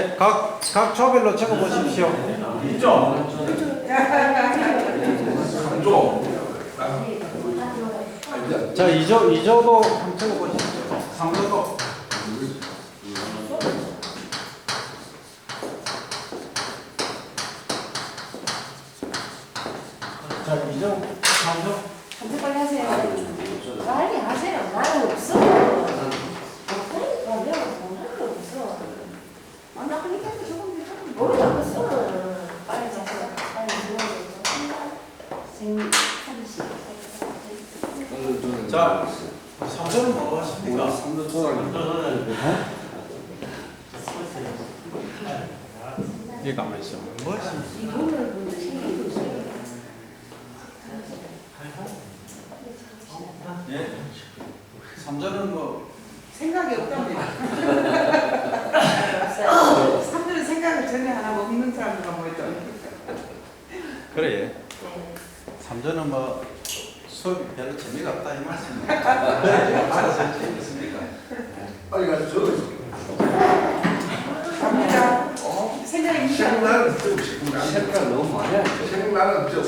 각 조별로 적어 보십시오. 2점, 3점, 자, 2조도 한번 적어 보십시오. 3조도. 자, 2조, 3조. 언제 빨리 하세요. 빨리 하세요. 나는 없어. 그러니까 내가 돈할 게 없어. 아, 나 그러니까 조금 모르겠어. 빨리 하세요. 빨리 누워서. 자, 3조는 뭐 하십니까? 3점 초등학교. 이게 가만히 있어. 뭐 하십니까? 이거를 보는데 예. 3조는 뭐, 생각이 없답니다. 없어요. 사람들은 생각을 전혀 안 하고 없는 사람들과 모였죠. 그래. 3조는 뭐, 수업이 별로 재미가 없다 이 말씀입니다. 알아서 재밌습니까? 빨리 가서 적어주세요. 갑니다. 생각이 생각나는 좀 지금 색깔 너무 많이 하죠. 생각나는 좀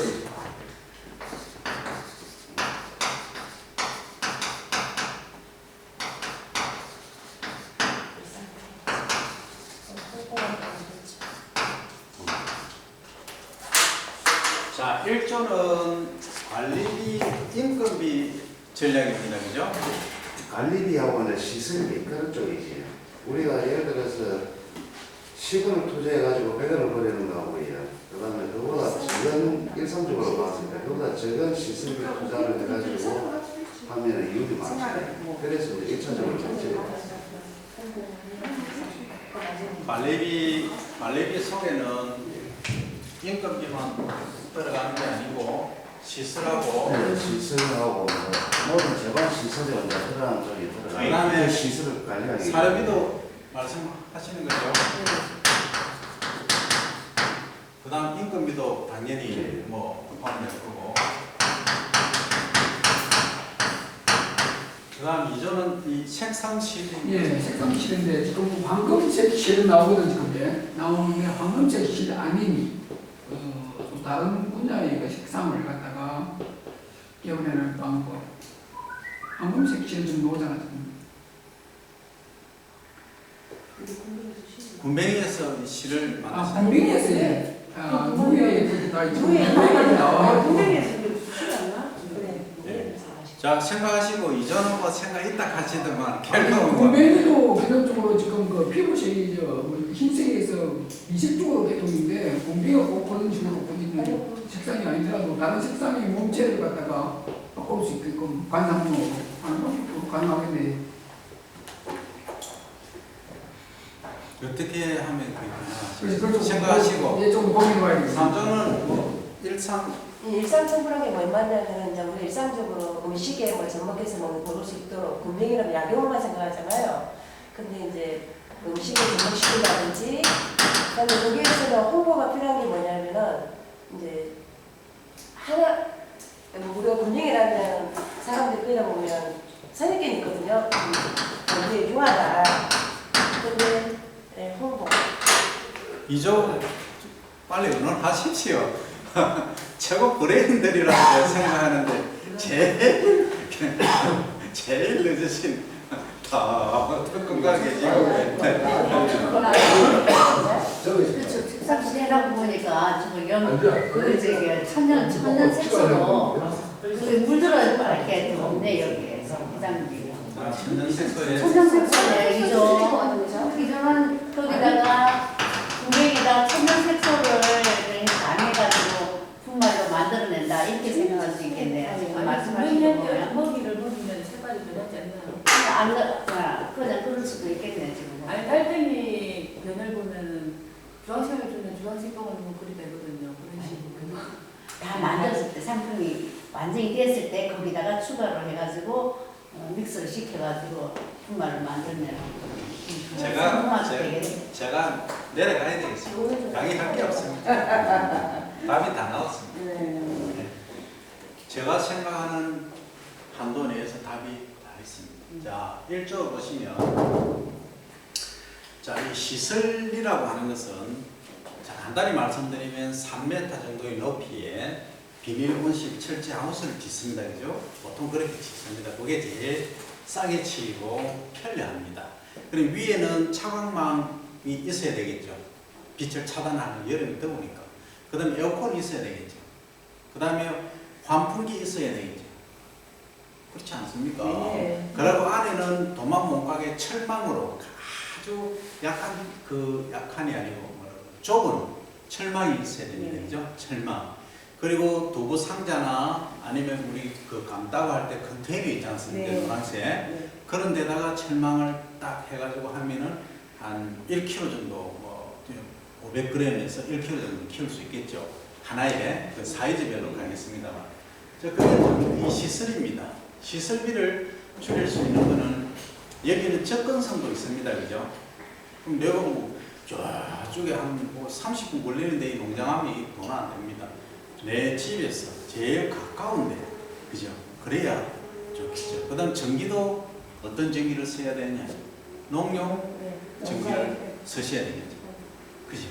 자, 1조는 관리비, 인건비 전략입니다. 그죠? 관리비하고는 시설비 그런 쪽이지. 우리가 예를 들어서 10원을 투자해가지고 100원을 버리는 거하고요. 그 다음에 그보다 적은 일상적으로 봤을 때 그보다 적은 시설비 투자를 해가지고 하면 이율이 많죠. 그래서 이제 1차적으로 문제예요. 관리비 속에는 인건비만 들어가는 게 아니고 시설하고 시설하고 모든 재반 시설이 이제 들어가는 쪽이 들어가요. 그다음에 그 시설을 관리하기 사료비도 말씀하시는 거죠. 그다음 인건비도 당연히 뭐 포함될 거고. 그다음 2조는 이 생산실 예, 색감실인데 지금 황금색 실 나오거든 지금 예. 나오는데 황금색 실 아니니 또 다른 분야의 그 색상을 갖다가 개발해낼 방법. 황금색 실좀 나오잖아 지금. 군뱅이에서 이 실을 아, 만드시는 공빙에서 예. 누에 거기다 지금 누에 공빙이 나와. 분명히 수시 안 나? 그래. 자, 생각하시고 2조는 뭐 생각 있다 하시더만 결국은 뭐 공뱅이도 기본적으로 지금 그 피부색이 뭐 흰색에서 이색적으로 개통인데 공빙이가 꼭 그런 식으로 보이는 색상이 아니더라도 다른 색상의 몸체를 갖다가 바꿀 수 있게끔 관상으로 하는 것도 가능하겠네. 어떻게 하면 그래서 그렇게 생각하시고 예, 좀 고민해봐야겠어요. 3조는 뭐 일상 일상적으로한 게 뭐냐면 이제 우리 일상적으로 음식에 뭐 접목해서 먹을 수 있도록 분명히는 약용만 생각하잖아요. 근데 이제 음식에 접목시킨다든지 그다음에 거기에서는 홍보가 필요한 게 뭐냐면은 이제 하나 우리가 분명이라면 사람들이 끓여 보면 선입견이 있거든요. 되게 유하다. 근데 네, 홍보. 2조 빨리 의논하십시오. 최고 브레인들이라고 생각하는데 제일 늦으신 다 건강하게 지금 적어주세요. 식사시대라고 보니까 지금 그 저기 천연 색소로 그 물들어 이렇게 없네 여기에 기장비. 천연 색소에 천연 색소네 이전은 거기다가 분명히다 천연 색소를 안 해가지고 분말로 만들어낸다 이렇게 생각할 수 있겠네요. 지금 말씀하신 거 보면. 먹이를 먹이면 색깔이 변하지 않나? 그냥 그럴 수도 있겠네 지금. 아니 달팽이 변을 보면 주황색을 주면 주황색 똥을 뭐 그리 되거든요. 그런 식으로. 다 만들었을 때 상품이 완전히 됐을 때 거기다가 추가를 해가지고 믹스를 시켜가지고 분말을 만들면 제가 내려가야 되겠습니다. 강의할 게 없습니다. 답이 다 나왔습니다. 네. 제가 생각하는 한도 내에서 답이 다 있습니다. 자, 1조 보시면 자, 이 시설이라고 하는 것은 자, 간단히 말씀드리면 3m 정도의 높이에 비닐 원식 철제 하우스를 짓습니다. 그죠? 보통 그렇게 짓습니다. 그게 제일 싸게 치고 편리합니다. 그리고 위에는 차광망이 있어야 되겠죠. 빛을 차단하는, 여름이 더우니까. 그 다음에 에어컨이 있어야 되겠죠. 그 다음에 환풍기 있어야 되겠죠. 그렇지 않습니까? 네. 그리고 안에는 도마 몸각에 철망으로 아주 약한이 아니고 좁은 철망이 있어야 됩니다. 네. 그죠? 철망. 그리고 두부 상자나 아니면 우리 그 감다고 할 때 컨테이너 있지 않습니까? 네. 노란색. 네. 그런 데다가 철망을 딱 해가지고 하면은 한 1kg 정도, 500g에서 1kg 정도 키울 수 있겠죠. 하나에 그 사이즈별로 가겠습니다만. 자, 그게 이 시설입니다. 시설비를 줄일 수 있는 거는 여기는 접근성도 있습니다. 그죠? 그럼 내가 뭐 저쪽에 한 뭐 30분 걸리는데 이 농장하면 돈 안 됩니다. 내 집에서 제일 가까운데, 그죠? 그래야 좋겠죠. 그 다음 전기도 어떤 전기를 써야 되느냐? 농용 네. 전기를 쓰셔야 되겠죠. 그죠?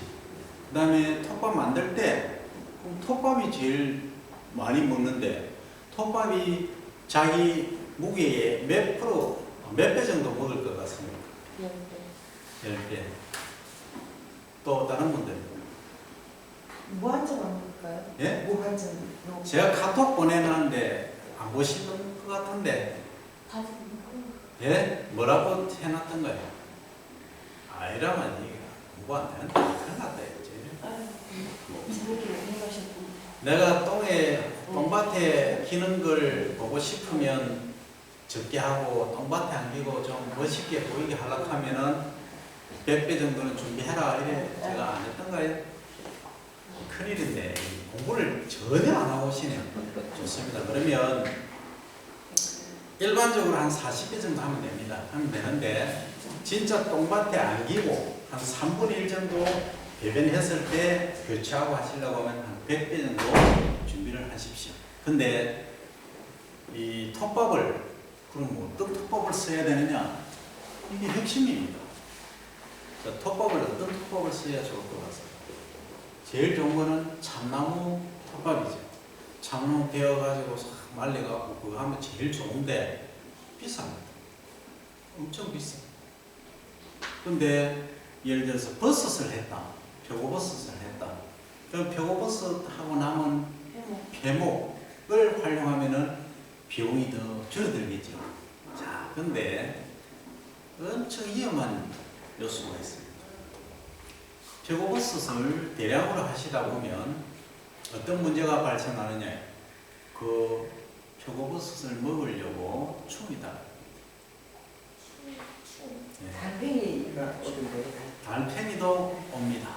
그 다음에 톱밥 만들 때, 그럼 톱밥이 제일 많이 먹는데, 톱밥이 자기 무게의 몇 배 정도 먹을 것 같습니까? 10배. 또 다른 분들. 무한정 안 볼까요? 예? 무한정. 제가 카톡 보내놨는데 안 보시는 것 같은데, 예? 뭐라고 해놨던가요? 이러면 이게 공부 안 되는데 큰일 났다 이거지. 재밌게 해가셨군요. 내가 똥밭에 기는 걸 보고 싶으면 적게 하고 똥밭에 안 기고 좀 멋있게 보이게 하려고 하면은 100배 정도는 준비해라 이래 제가 안 했던가요? 큰일인데 공부를 전혀 안 하고 오시네요. 좋습니다. 그러면 일반적으로 한 40배 정도 하면 됩니다. 하면 되는데 진짜 똥밭에 안 기고 한 3분의 1 정도 배변했을 때 교체하고 하시려고 하면 한 100배 정도 준비를 하십시오. 근데 이 톱밥을 그럼 뭐 어떤 톱밥을 써야 되느냐? 이게 핵심입니다. 자, 톱밥을 어떤 톱밥을 써야 좋을 것 같습니다. 제일 좋은 거는 참나무 톱밥이죠. 참나무 베어가지고 싹 말려갖고 그거 하면 제일 좋은데 비쌉니다. 엄청 비싸. 근데 예를 들어서 버섯을 했다. 표고버섯을 했다. 그럼 표고버섯 하고 남은 폐목을 활용하면은 비용이 더 줄어들겠죠. 자, 근데 엄청 위험한 요소가 있습니다. 표고버섯을 대량으로 하시다 보면 어떤 문제가 발생하느냐? 그 표고버섯을 먹으려고 충이 다. 달팽이가 오던데. 달팽이도 옵니다.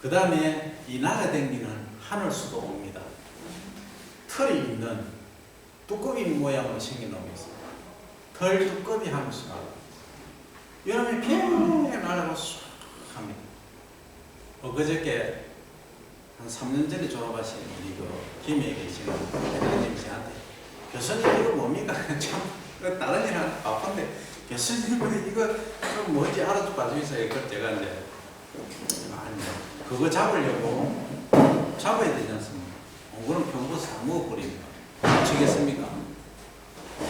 그 다음에 이 날아다니는 하늘수도 옵니다. 털이 있는 두꺼비 모양으로 생긴 놈이 있습니다. 털 두꺼비 하늘수가 여름에 비에 날아가 쑥 합니다. 그저께 한 3년 전에 졸업하신 우리 김해에 계시는 대표님 씨한테 교수님 이거 뭡니까? 참 다른 일은 바쁜데 교수님 이거 좀 뭔지 알아봐주세요. 그걸 제가 이제 그거 잡으려고 잡아야 되지 않습니까? 그럼 병버섯 다 먹어버립니다. 어쩌겠습니까?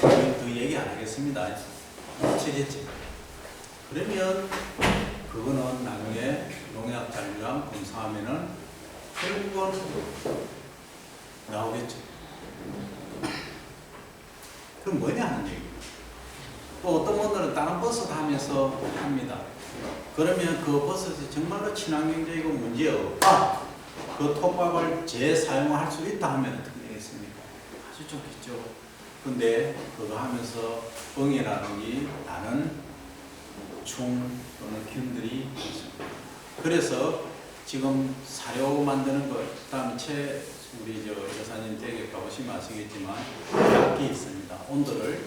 더 얘기 안 하겠습니다. 어쩌겠지? 그러면 그거는 나중에 농약 잔류랑 검사하면은 결국은 나오겠죠. 그럼 뭐냐 하는 얘기예요. 또 어떤 분들은 다른 버섯 하면서 합니다. 그러면 그 버섯이 정말로 친환경적이고 문제없다. 그 톱밥을 재사용할 수 있다 하면 어떻게 되겠습니까? 아주 좋겠죠. 근데 그거 하면서 엉이라든지 다른虫또는 균들이 있습니다. 그래서 지금 사료 만드는 것, 그다음에 우리 여사님 댁에 가보시면 아시겠지만 약기 있습니다. 온도를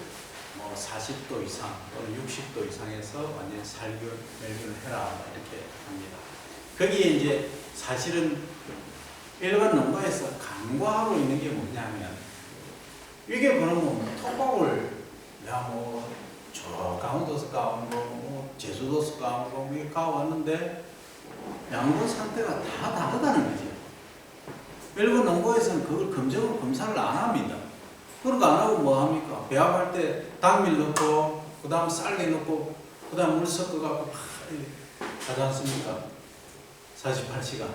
뭐 40도 이상 또는 60도 이상에서 완전히 살균을 해라 이렇게 합니다. 거기에 이제 사실은 일반 농가에서 간과하고 있는 게 뭐냐면 이게 그러면 톱밥을 저 강원도에서 가온 뭐 제주도서 가고 이렇게 가왔는데 양분 상태가 다 다르다는 거죠. 일본 농고에서는 그걸 검사를 안 합니다. 그런 거 안 하고 뭐 합니까? 배합할 때 당밀 넣고 그 다음 쌀게 넣고 그 다음 물 섞어갖고 막 하지 않습니까? 48시간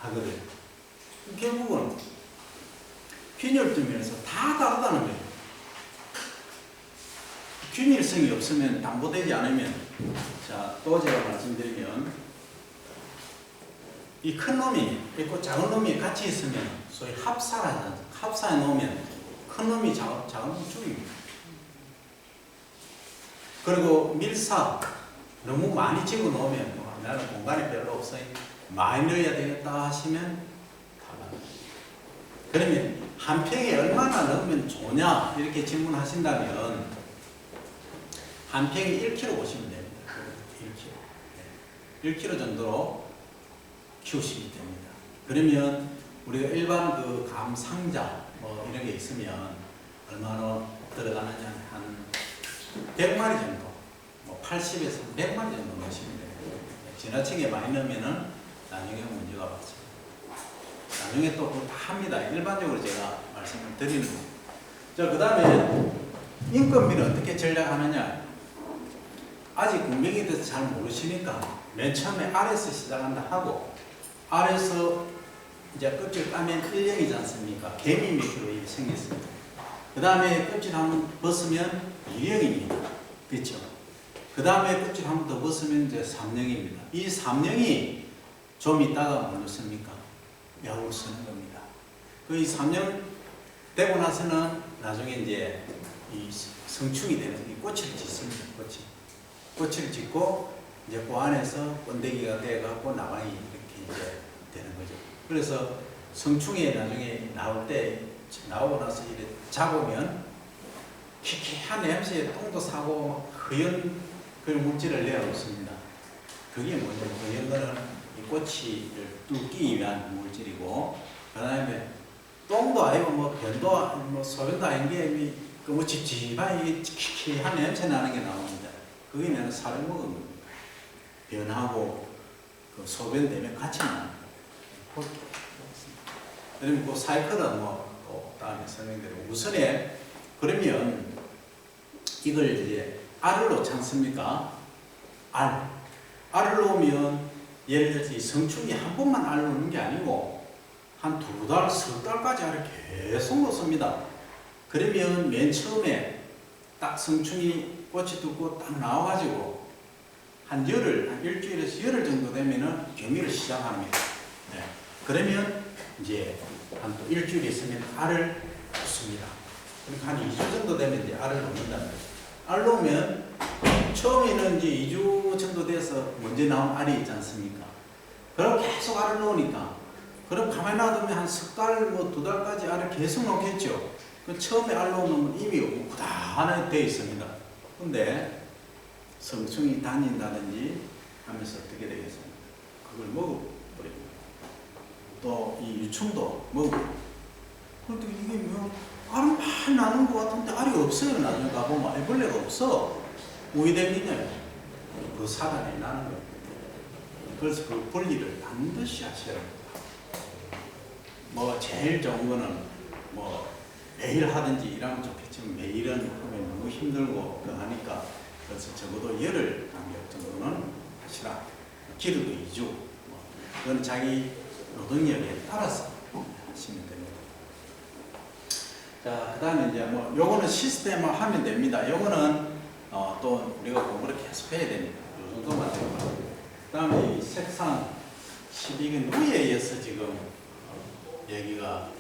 하거든. 결국은 균열점 면에서 다 다르다는 거예요. 균일성이 없으면 담보되지 않으면, 자, 또 제가 말씀드리면 이 큰 놈이 있고 작은 놈이 같이 있으면 소위 합사해 놓으면 큰 놈이 작은 놈 죽입니다. 그리고 밀사 너무 많이 집어 넣으면 나는 공간이 별로 없어요. 많이 넣어야 되겠다 하시면 다릅니다. 그러면 한 평에 얼마나 넣으면 좋냐 이렇게 질문하신다면 한 평에 1kg 보시면 됩니다. 1kg. 1kg 정도로 키우시면 됩니다. 그러면 우리가 일반 그 감 상자 뭐 이런 게 있으면 얼마나 들어가느냐 한 100마리 정도, 뭐 80에서 100마리 정도 넣으시면 돼요. 지나치게 많이 넣으면은 나중에 문제가 많습니다. 나중에 또 그거 다 합니다. 일반적으로 제가 말씀을 드리는 거예요. 자, 그 다음에 인건비는 어떻게 전략하느냐. 아직 공병에 대해서 잘 모르시니까 맨 처음에 아래에서 시작한다 하고, 아래에서 이제 껍질 까면 1령이지 않습니까? 개미 밑으로 이렇게 생겼습니다. 그 다음에 껍질 한번 벗으면 2령입니다. 그렇죠? 그 다음에 껍질 한 번 더 벗으면 이제 3령입니다. 이 3령이 좀 있다가 뭐 넣습니까? 약을 쓰는 겁니다. 그 이 3령 되고 나서는 나중에 이제 이 성충이 되는 이 꼬치를 짓습니다. 꼬치를 짓고 이제 그 안에서 번데기가 돼갖고 나방이 이렇게 이제 되는 거죠. 그래서 성충이 나중에 나올 때 나오고 나서 이렇게 잡으면 희희한 냄새에 똥도 사고 허연 그런 물질을 내어놓습니다. 그게 뭐냐? 허연 거는 이 꼬치를 뚫기 위한 물질이고, 그 다음에 똥도 아니고 뭐 변도 뭐 소변도 아닌 게 그 찝찝한 이 희희한 냄새 나는 게 나옵니다. 그게 내가 살을 먹은 겁니다. 변하고 그 소변 때문에 같이 나옵니다. 그러면 그 사이클은 뭐 다음에 설명드리고, 우선에 그러면 이걸 이제 알을 놓지 않습니까? 알을 놓으면 예를 들어서 이 성충이 한 번만 알을 놓는 게 아니고 한 2달, 3달까지 알을 계속 놓습니다. 그러면 맨 처음에 딱 성충이 꽃이 뚫고 딱 나와가지고 한 열흘, 한 일주일에서 열흘 정도 되면은 경미를 시작합니다. 네. 그러면 이제 한 또 일주일 있으면 알을 놓습니다. 그러니까 한 2주 정도 되면 이제 알을 놓는다. 알 놓으면 처음에는 이제 2주 정도 돼서 먼저 나온 알이 있지 않습니까? 그럼 계속 알을 놓으니까, 그럼 가만히 놔두면 한 3달, 뭐 2달까지 알을 계속 놓겠죠. 그 처음에 알 놓으면 이미 고단하게 되어 있습니다. 근데 성충이 다닌다든지 하면서 어떻게 되겠습니까? 그걸 먹어버립니다. 또 이 유충도 먹어버립니다. 그런데 이게 뭐 알은 많이 나는 것 같은데 알이 없어요. 나중에 가보면 알벌레가 없어. 우이댕기냐? 그 사단이 나는 거예요. 그래서 그 분리를 반드시 하셔야 합니다. 뭐 제일 좋은 거는 뭐 매일 하든지 일하면 좋겠지만 매일은 하면 너무 힘들고 하니까, 그래서 적어도 열흘 간격 정도는 하시라. 길어도 2주. 뭐 그건 자기 노동력에 따라서 하시면 됩니다. 자, 그 다음에 이제 뭐 요거는 시스템을 하면 됩니다. 요거는 또 우리가 공부를 계속 해야 됩니다. 요 정도만 되고. 그 다음에 이 색상 12개 누이에 의해서 지금 여기가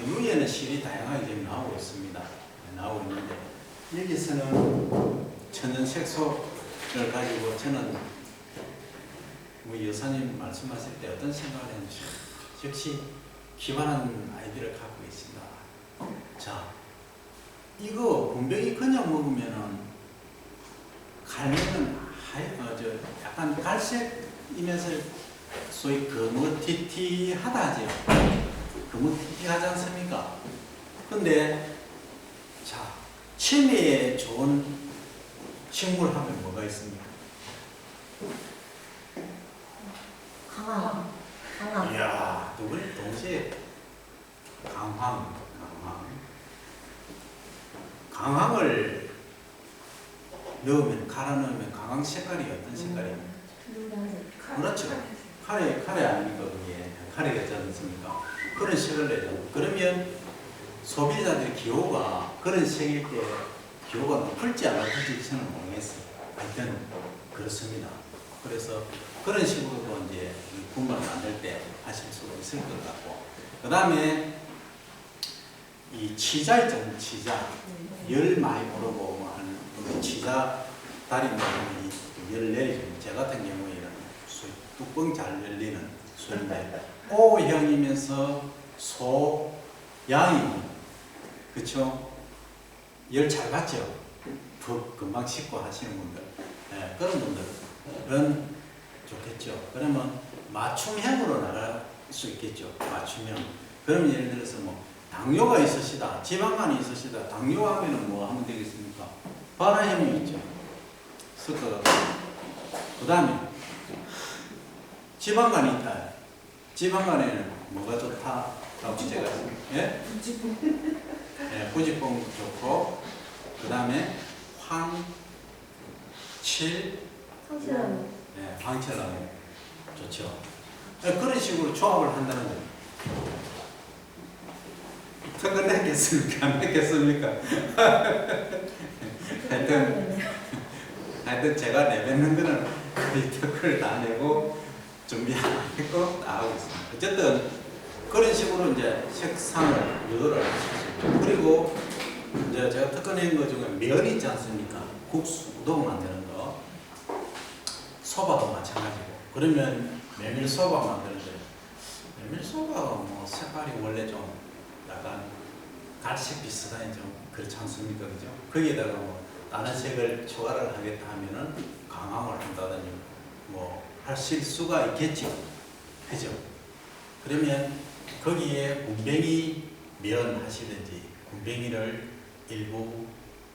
누이에는 실이 다양하게 지금 나오고 있습니다. 나오고 있는데, 여기서는 천연 색소를 가지고 저는 뭐 여사님 말씀하실 때 어떤 생각을 했는지 역시 기발한 아이디어를 갖고 있습니다. 자, 이거 군뱅이 그냥 먹으면은 갈매는 약간 갈색이면서 소위 거무튀튀하다 하죠. 거무튀튀하지 않습니까? 근데 자, 치매에 좋은 식물 하면 뭐가 있습니까? 강황. 강황. 이야, 두 분이 동시에 강황을 넣으면, 갈아 넣으면 강황 색깔이 어떤 색깔입니까? 그렇죠. 카레 아닙니까? 그게 카레가 있지 않습니까? 그런 색을 내죠. 그러면 소비자들의 기호가 그런 색일 때 기호가 높을지 안 높을지 저는 모르겠어요. 하여튼 그렇습니다. 그래서 그런 식으로도 이제 분말을 만들 때 하실 수가 있을 것 같고, 그 다음에 이 치자 있잖아요. 치자. 열 많이 오르고 뭐 하는 치자 다리 열 내리죠. 제 같은 경우에 이런 뚜껑 잘 열리는 술인데 O형이면서 소양이, 그쵸? 열 잘 받죠? 더 금방 씻고 하시는 분들, 네, 그런 분들은 좋겠죠. 그러면 맞춤형으로 나갈 수 있겠죠. 맞춤형. 그러면 예를 들어서 뭐 당뇨가 있으시다, 지방간이 있으시다. 당뇨 하면은 뭐 하면 되겠습니까? 바라염이 있죠. 섞어갖고. 그 다음에 지방간이 있다. 지방간에는 뭐가 좋다? 라고 제가 예? 예, 부지뽕 좋고, 그 다음에 황칠, 예, 황칠나무 좋죠. 예, 그런 식으로 조합을 한다는 거예요. 턱은 냈겠습니까? 안 냈겠습니까? 하여튼 제가 내뱉는 거는 거의 턱을 다 내고 준비하고 나가고 있습니다. 어쨌든 그런 식으로 이제 색상을 유도를 하실 수 있죠. 그리고 이제 제가 특허낸 것 중에 면 있지 않습니까? 국수, 우동 만드는 거. 소바도 마찬가지고. 그러면 메밀소바 만드는데, 메밀소바가 뭐 색깔이 원래 좀 약간 갈색 비슷한 좀 그렇지 않습니까? 그죠? 거기에다가 뭐 다른 색을 초과를 하겠다 하면은 강황을 한다든지 뭐 하실 수가 있겠죠. 그죠? 그러면 거기에 군뱅이 면 하시든지 군뱅이를 일부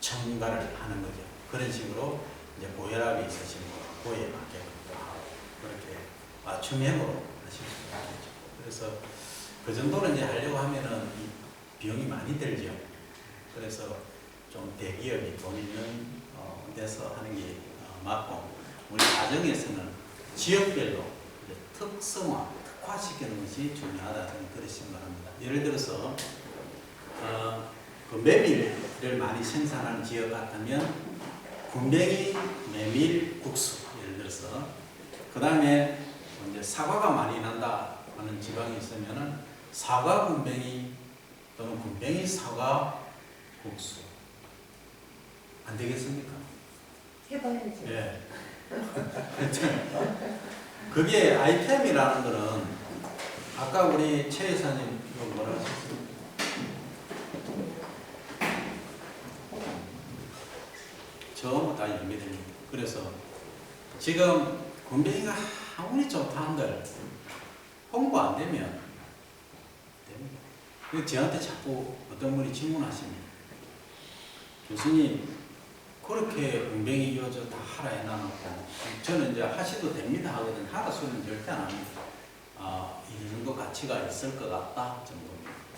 첨가를 하는 거죠. 그런 식으로 이제 고혈압이 있으신 거, 고에 맞게 하고 그렇게 맞춤형으로 하실 수가 있겠죠. 그래서 그 정도는 이제 하려고 하면은 이 비용이 많이 들죠. 그래서 좀 대기업이 돈 있는 데서 하는 게 맞고, 우리 가정에서는 지역별로 특성화, 특화시키는 것이 중요하다, 저는 그렇게 생각합니다. 예를 들어서 그 메밀을 많이 생산하는 지역 같으면 군뱅이 메밀 국수, 예를 들어서, 그 다음에 이제 사과가 많이 난다 하는 지방이 있으면은 사과 군뱅이 또는 군뱅이 사과 국수 안 되겠습니까? 해봐야지. 예. 그게 아이템이라는 거는 아까 우리 최 여사님 뭐라 하셨습니까? 전부 다 연계됩니다. 그래서 지금 군뱅이가 아무리 좋다 한들 홍보 안 되면 됩니다. 그래서 저한테 자꾸 어떤 분이 질문하십니다. 교수님, 그렇게 군뱅이 이어져 다 하라 해놔놓고, 저는 이제 하셔도 됩니다 하거든. 하라 소리는 절대 안 합니다. 이 정도 가치가 있을 것 같다 정도.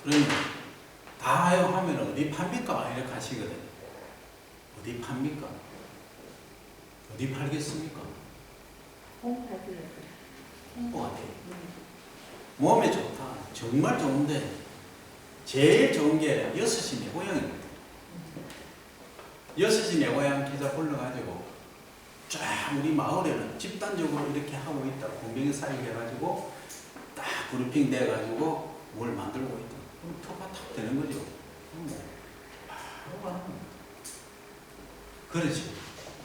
그러면 다 하면 어디 팝니까? 이렇게 하시거든. 어디 팝니까? 어디 팔겠습니까? 홍보가 돼요. 몸에 좋다. 정말 좋은데 제일 좋은 게 6시 내고향입니다. 6시 내고향 계좌 불러가지고 쫙 우리 마을에는 집단적으로 이렇게 하고 있다. 공병이 사육해가지고 딱 그룹핑 돼가지고 뭘 만들고 있다. 그럼 토가 탁 되는 거죠. 그렇지.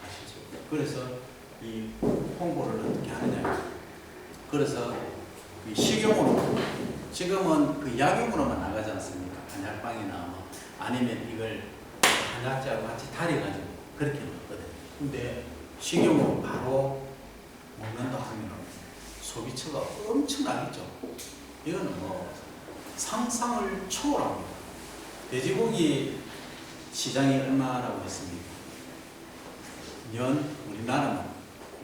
아시죠? 그래서 이 홍보를 어떻게 하느냐. 그래서 이 식용으로, 지금은 그 약용으로만 나가지 않습니까? 한약방이나 뭐 아니면 이걸 한약재하고 같이 달여가지고 그렇게 먹거든요. 근데 식용으로 바로 먹는다 하면 소비처가 엄청나겠죠. 이거는 뭐 상상을 초월합니다. 돼지고기 시장이 얼마라고 했습니까? 년 우리나라는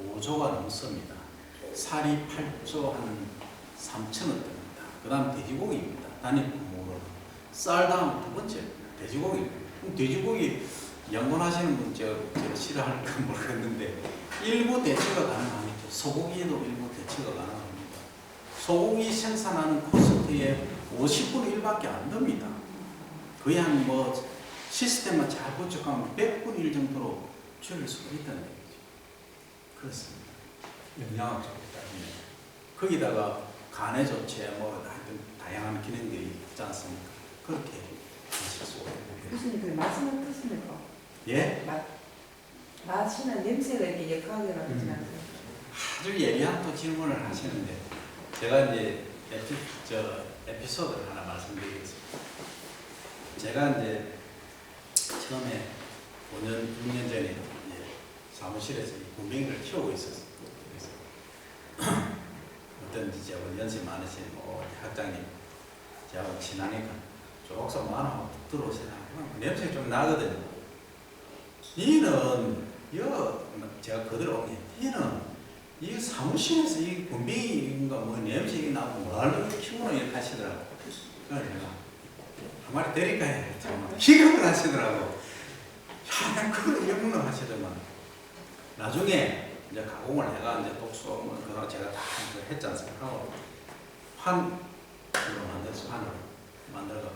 5조가 넘습니다. 살이 8조 한 3천원대입니다. 그 다음 돼지고기입니다. 단일 품목으로. 쌀 다음 두 번째 돼지고기입니다. 그럼 돼지고기 양분하시는 분 제가 싫어할까 모르겠는데 일부 대체가 가능합니다. 소고기에도 일부 대체가 가능합니다. 소고기 생산하는 코스트의 50분의 1밖에 안 됩니다. 거의 한 뭐 시스템만 잘 구축하면 100분의 1 정도로 줄일 수가 있다는 얘기죠. 그렇습니다. 영양학적으로 따지면. 거기다가 간의 조체, 뭐 하여튼 다양한 기능들이 있지 않습니까? 그렇게 하실 수가 있습니다. 교수님, 그 맛은 어떻습니까? 예? 맛이나 냄새가 이렇게 역학이라 그러지 않아요? 아주 예리한 또 질문을 하시는데 제가 이제 에피소드를 하나 말씀드리겠습니다. 제가 이제 처음에 5년, 6년 전에 이제 사무실에서 군뱅이를 키우고 있었어요. 그래서 어떤 이제 연세 많으신 학장님 저하고 친하니까 조금 많아 들어오시나 냄새 좀 나거든요. 니는 제가 그대로 니는 이 사무실에서 이 군뱅이인가 뭐 냄새 나고 뭐하러 키우노 이렇게 하시더라고. 그래서 내가 한 마리 데릴까 했지만 희극을 하시더라고. 야, 그걸 영문을 하시더만. 나중에 이제 가공을 해가 이제 독소 뭐 그거 제가 다 했지 않습니까? 환으로 만들어서 환으로 만들어가.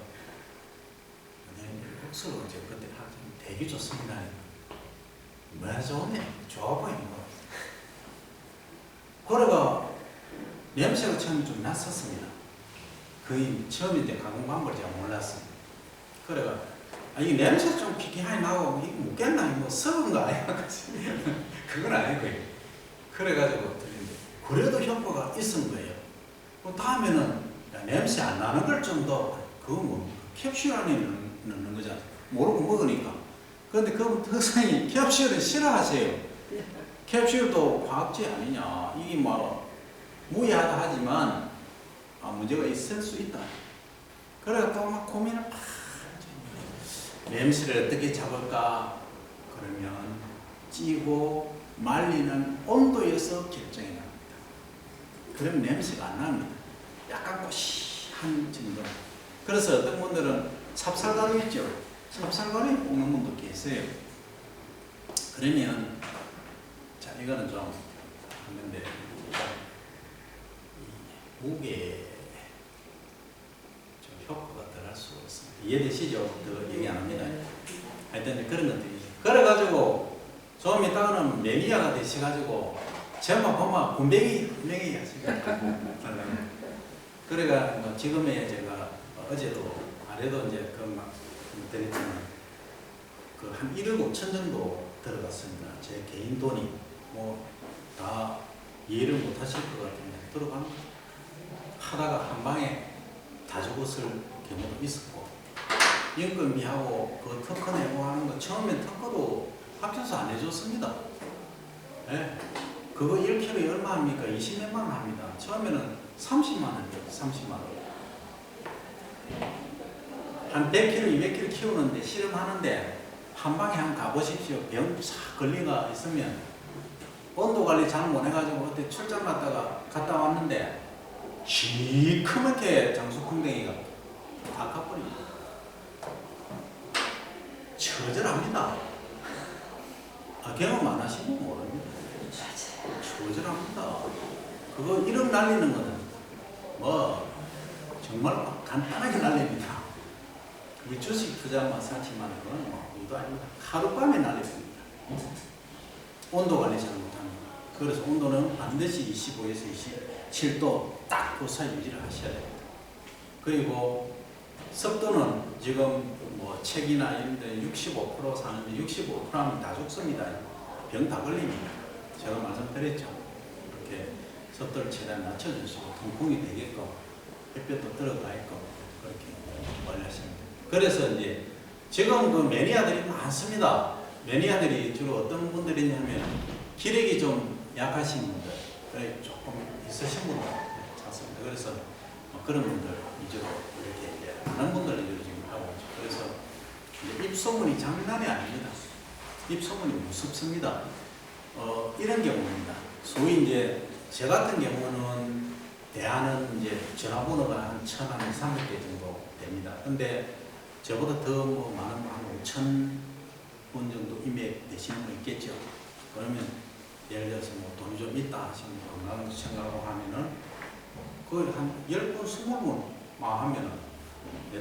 국수로 이제 그때 되게 좋습니다. 뭐야 좋네, 좋아 보이는 거. 그래가 냄새가 처음에 좀 났었습니다. 거의 처음에 이제 가공 방법을 제가 몰랐어요. 그래가 이 냄새 좀 피기하게 나고 이거 묻겠나 이거 썩은 거 아니야? 그건 아니고요. 그래가지고 그래도 효과가 있은 거예요. 그 다음에는 냄새 안 나는 걸 좀 더 그거 뭐 캡슐 안에 넣는 거잖아. 모르고 먹으니까. 그런데 그 특성이 캡슐을 싫어하세요. 캡슐도 과학제 아니냐. 이게 뭐 무해하다 하지만 문제가 있을 수 있다. 그래서 또 막 고민을 냄새를 어떻게 잡을까? 그러면 찌고 말리는 온도에서 결정이 납니다. 그러면 냄새가 안 납니다. 약간 고시한 정도. 그래서 어떤 분들은 찹쌀가루 있죠? 찹쌀가루에 볶는 분도 계세요. 그러면 자 이거는 좀 하는데 무게 좀 효과가 덜할 수가 있습니다. 이해되시죠? 더 얘기 안 합니다. 하여튼 그런 것들이 그래가지고 좀 이따가는 매니아가 되셔가지고 제만 보면 군뱅이 하시거든요. 그래가 뭐 지금에 제가 어제도 아래도 이제 그막 드렸지만 그 한 1억 5천 정도 들어갔습니다. 제 개인 돈이 뭐 다 이해를 못 하실 것 같은데 들어가는 하다가 한 방에 다 죽었을 경우도 있었고 인건비하고 그 특허 내고 하는 거 처음엔 특허도 합쳐서 안 해줬습니다. 네. 그거 1kg에 얼마 합니까? 20몇만 원 합니다. 처음에는 30만 원이요. 30만 원. 한 100kg, 200kg 키우는데 실험하는데 한 방에 한번 가보십시오. 병 싹 걸리가 있으면 온도 관리 잘 못해가지고 그때 출장 갔다 왔는데 시커멓게 장수풍뎅이가 다 가버립니다. 처절합니다. 경험 안 하시면 모릅니다. 처절합니다. 그거 1억 날리는 거는 뭐 정말 간단하게 날립니다. 우리 주식 투자만 사치만 그건 뭐 이도 아닙니다. 하룻밤에 날립니다. 온도 관리 잘 못합니다. 그래서 온도는 반드시 25에서 27도 딱 그 사이 유지를 하셔야 됩니다. 그리고 습도는 지금 뭐 책이나 이런 데 65% 사는데 65% 하면 다 죽습니다. 병 다 걸립니다. 제가 말씀드렸죠. 이렇게 습도를 최대한 낮춰주시고 통풍이 되게끔 햇볕도 들어가 있고 그렇게 관리하시면 됩니다. 그래서 이제 지금 그 매니아들이 많습니다. 매니아들이 주로 어떤 분들이 있냐면 기력이 좀 약하신 분들, 그래 조금 있으신 분들 찾습니다. 그래서 그런 분들 위주로 이렇게 이제 많은 분들 위주로 지금 하고 있죠. 그래서 이제 입소문이 장난이 아닙니다. 입소문이 무섭습니다. 이런 경우입니다. 소위 이제 저 같은 경우는 대안은 이제 전화번호가 한 1,300개 정도 됩니다. 근데 저보다 더 뭐 많은 한 5,000분 정도 임액되시는 분 있겠죠. 그러면 예를 들어서 뭐 돈이 좀 있다 하시면 건강 생각하고 하면은 거의 한 10분, 20분 하면은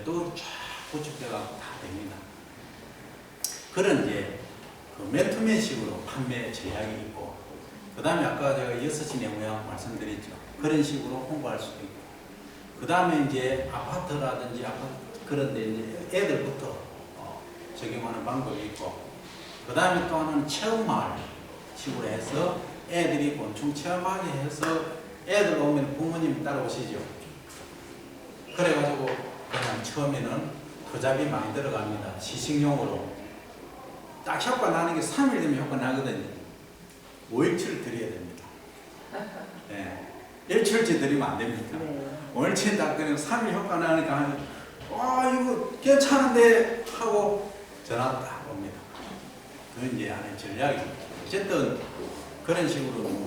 또 쫙 구축돼가지고 다 됩니다. 그런 이제 그 맨투맨식으로 판매 전략이 있고, 그 다음에 아까 제가 6시 내 모양 말씀드렸죠. 그런 식으로 홍보할 수도 있고, 그 다음에 이제 아파트라든지 그런데 이제 애들부터 적용하는 방법이 있고, 그 다음에 또 하나는 체험마을 식으로 해서 애들이 곤충 체험하게 해서 애들 오면 부모님 따라오시죠. 그래가지고 그냥 처음에는 투잡이 많이 들어갑니다. 시식용으로. 딱 효과 나는 게 3일 되면 효과 나거든요. 5일치를 드려야 됩니다. 네. 일주일치 드리면 안 됩니다. 5일치 딱 그냥 3일 효과 나니까 이거 괜찮은데 하고 전화 딱 옵니다. 그건 이제 안에 전략입니다. 어쨌든 그런 식으로 뭐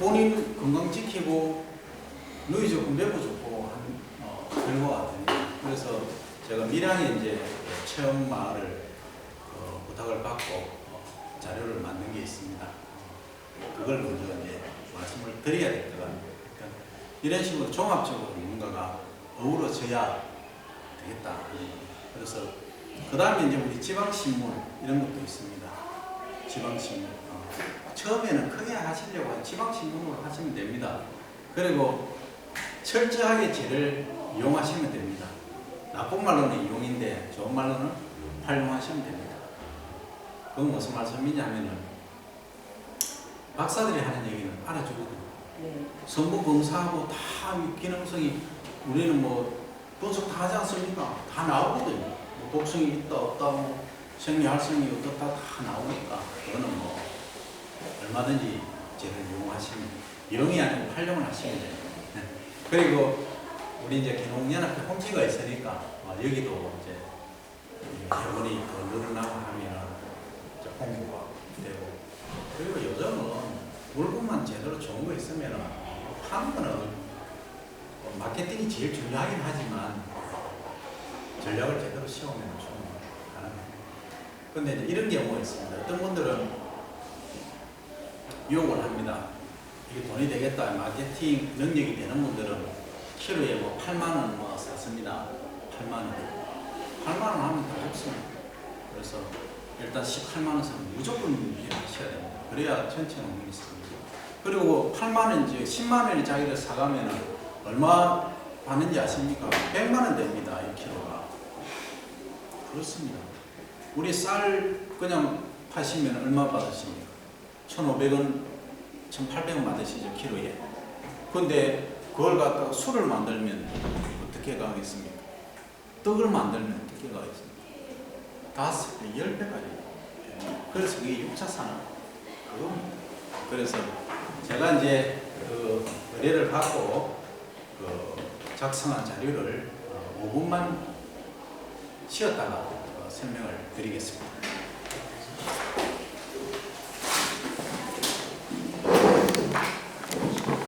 본인 건강 지키고 누이 좋고 매부 좋고 한 결과가 됩니다. 그래서 제가 밀양에 이제 체험 마을을 부탁을 받고 자료를 만든 게 있습니다. 그걸 먼저 이제 말씀을 드려야 될 것 같아요. 그러니까 이런 식으로 종합적으로 뭔가가 어우러져야 되겠다. 그래서 그 다음에 이제 우리 지방신문 이런 것도 있습니다. 지방신문. 처음에는 크게 하시려고 한 지방신문으로 하시면 됩니다. 그리고 철저하게 쟤를 이용하시면 됩니다. 나쁜 말로는 이용인데 좋은 말로는 활용하시면 됩니다. 그건 무슨 말씀이냐면은 박사들이 하는 얘기는 알아주거든요. 성분 검사하고 다 기능성이 우리는 뭐 분석 다 하지 않습니까? 다 나오거든요. 뭐 독성이 있다 없다 뭐 생리활성이 어떻다 다 나오니까 그거는 뭐 얼마든지 쟤를 이용하시면 이용이 아니고 활용을 하시면 돼요. 그리고 우리 이제 개농연합회 홈페이지가 있으니까 여기도 이제 회원이 더 늘어나고 하면 홍보가 되고, 그리고 요즘은 물건만 제대로 좋은 거 있으면 파는 거는 마케팅이 제일 중요하긴 하지만 전략을 제대로 세우면 좀 가능해요. 근데 이제 이런 경우가 있습니다. 어떤 분들은 유혹을 합니다. 이게 돈이 되겠다, 마케팅 능력이 되는 분들은 키로에 뭐 8만원 뭐 샀습니다. 8만원. 8만원 하면 다 좋습니다. 그래서 일단 18만원 사면 무조건 일하셔야 됩니다. 그래야 전체 농민이 있습니다. 그리고 8만원 이제 10만원이 자기를 사가면 얼마 받는지 아십니까? 100만원 됩니다. 1kg가. 그렇습니다. 우리 쌀 그냥 파시면 얼마 받으십니까? 1,500원, 1,800원 받으시죠, 키로에. 근데 그걸 갖다가 술을 만들면 어떻게 가겠습니까? 떡을 만들면 어떻게 가겠습니까? 5배, 10배까지. 그래서 그게 6차 산업 그겁니다. 그래서 제가 이제 그 의뢰를 받고 그 작성한 자료를 5분만 쉬었다가 설명을 드리겠습니다.